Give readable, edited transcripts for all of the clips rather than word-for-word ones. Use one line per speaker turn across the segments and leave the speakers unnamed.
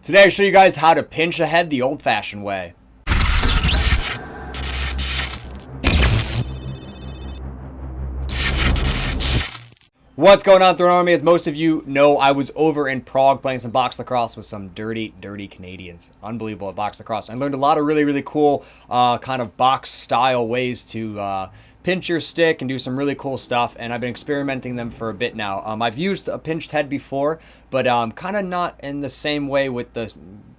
Today I'll show you guys how to pinch a head the old-fashioned way. What's going on, Throne Army? As most of you know, I was over in Prague playing some box lacrosse with some dirty Canadians. Unbelievable at box lacrosse. I learned a lot of really cool kind of box style ways to pinch your stick and do some really cool stuff, and I've been experimenting them for a bit now. I've used a pinched head before, but kind of not in the same way with the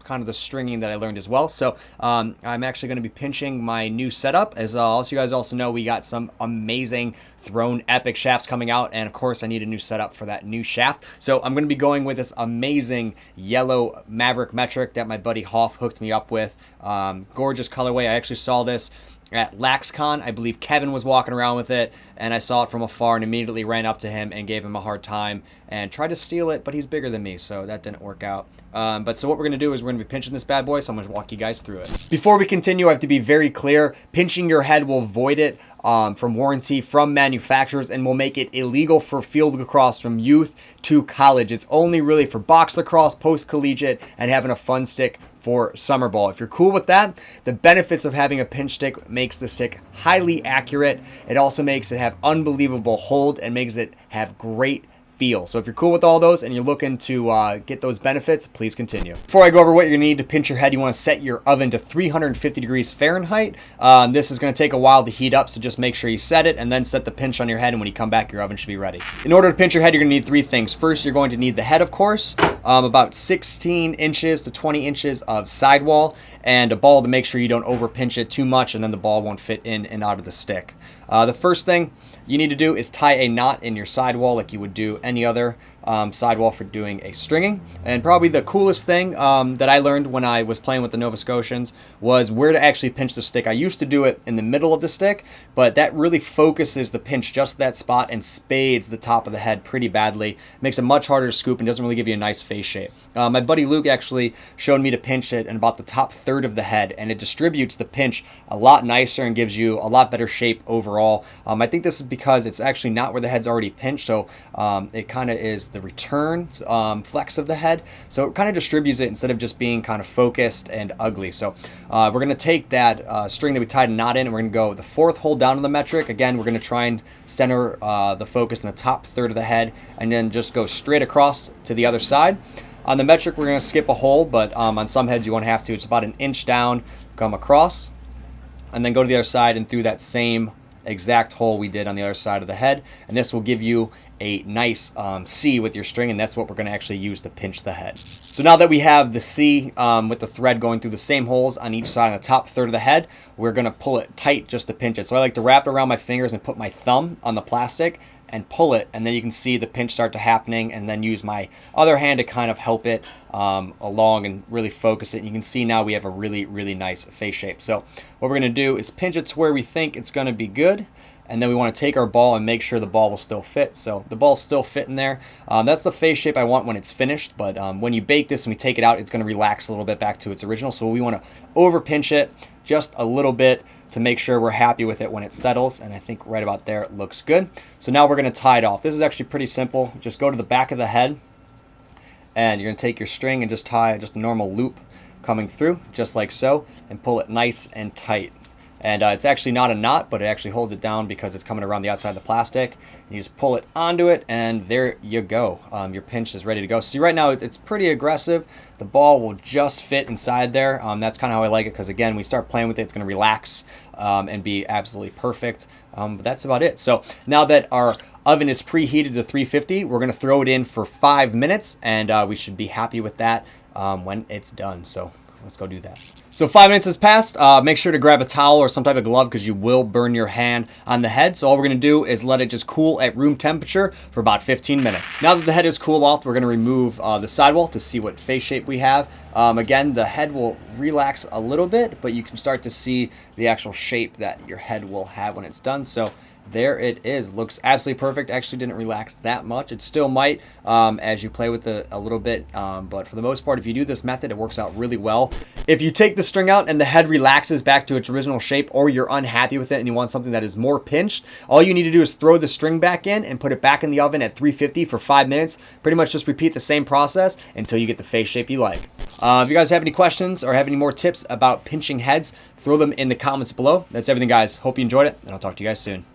kind of the stringing that I learned as well. So I'm actually going to be pinching my new setup. As you guys also know, we got some amazing Throne epic shafts coming out, and of course I need a new setup for that new shaft. So I'm going to be going with this amazing yellow Maverick metric that my buddy Hoff hooked me up with. Gorgeous colorway. I actually saw this at LacCon. I believe Kevin was walking around with it, and I saw it from afar and immediately ran up to him and gave him a hard time and tried to steal it, but he's bigger than me, so that didn't work out. But so what we're going to do is we're going to be pinching this bad boy, so I'm going to walk you guys through it. Before we continue, I have to be very clear. Pinching your head will void it from warranty from manufacturers and will make it illegal for field lacrosse from youth to college. It's only really for box lacrosse, post-collegiate, and having a fun stick for summer ball. If you're cool with that, the benefits of having a pinch stick makes the stick highly accurate. It also makes it have unbelievable hold and makes it have great feel. So if you're cool with all those and you're looking to get those benefits, please continue. Before I go over what you're going to need to pinch your head, you want to set your oven to 350 degrees Fahrenheit. This is going to take a while to heat up, so just make sure you set it and then set the pinch on your head, and when you come back, your oven should be ready. In order to pinch your head, you're going to need three things. First, you're going to need the head, of course, about 16 inches to 20 inches of sidewall, and a ball to make sure you don't over pinch it too much and then the ball won't fit in and out of the stick. The first thing you need to do is tie a knot in your sidewall like you would do any other sidewall for doing a stringing. And probably the coolest thing that I learned when I was playing with the Nova Scotians was where to actually pinch the stick. I used to do it in the middle of the stick, but that really focuses the pinch just that spot and spades the top of the head pretty badly. Makes it much harder to scoop and doesn't really give you a nice face shape. My buddy Luke actually showed me to pinch it in about the top third of the head, and it distributes the pinch a lot nicer and gives you a lot better shape overall. I think this is because it's actually not where the head's already pinched, so it kind of is the return flex of the head, so it kind of distributes it instead of just being kind of focused and ugly. So we're going to take that string that we tied a knot in, and we're going to go the fourth hole down on the metric. Again, we're going to try and center the focus in the top third of the head, and then just go straight across to the other side. On the metric, we're going to skip a hole, but on some heads you won't have to. It's about an inch down, come across, and then go to the other side and through that same exact hole we did on the other side of the head, and this will give you a nice C with your string, and that's what we're going to actually use to pinch the head. So now that we have the C with the thread going through the same holes on each side on the top third of the head, we're going to pull it tight just to pinch it. So I like to wrap it around my fingers and put my thumb on the plastic and pull it, and then you can see the pinch start to happening, and then use my other hand to kind of help it along and really focus it. And you can see now we have a really nice face shape. So what we're going to do is pinch it to where we think it's going to be good, and then we want to take our ball and make sure the ball will still fit. So the ball's still fitting there. That's the face shape I want when it's finished, but when you bake this and we take it out, it's going to relax a little bit back to its original. So we want to over pinch it just a little bit to make sure we're happy with it when it settles, and I think right about there it looks good. So now we're going to tie it off. This is actually pretty simple. Just go to the back of the head, and you're going to take your string and just tie just a normal loop coming through, just like so, and pull it nice and tight. And it's actually not a knot, but it actually holds it down because it's coming around the outside of the plastic. You just pull it onto it, and there you go. Your pinch is ready to go. See, right now it's pretty aggressive. The ball will just fit inside there. That's kind of how I like it, because again, we start playing with it, it's going to relax and be absolutely perfect. But that's about it. So now that our oven is preheated to 350, we're going to throw it in for 5 minutes, and we should be happy with that when it's done. So let's go do that. So 5 minutes has passed. Make sure to grab a towel or some type of glove, because you will burn your hand on the head. So all we're going to do is let it just cool at room temperature for about 15 minutes. Now that the head is cooled off, we're going to remove the sidewall to see what face shape we have. Again, the head will relax a little bit, but you can start to see the actual shape that your head will have when it's done. So there it is. Looks absolutely perfect. Actually didn't relax that much. It still might as you play with it a little bit, but for the most part, if you do this method, it works out really well. If you take the string out and the head relaxes back to its original shape, or you're unhappy with it and you want something that is more pinched, all you need to do is throw the string back in and put it back in the oven at 350 for 5 minutes. Pretty much just repeat the same process until you get the face shape you like. If you guys have any questions or have any more tips about pinching heads, throw them in the comments below. That's everything, guys. Hope you enjoyed it, and I'll talk to you guys soon.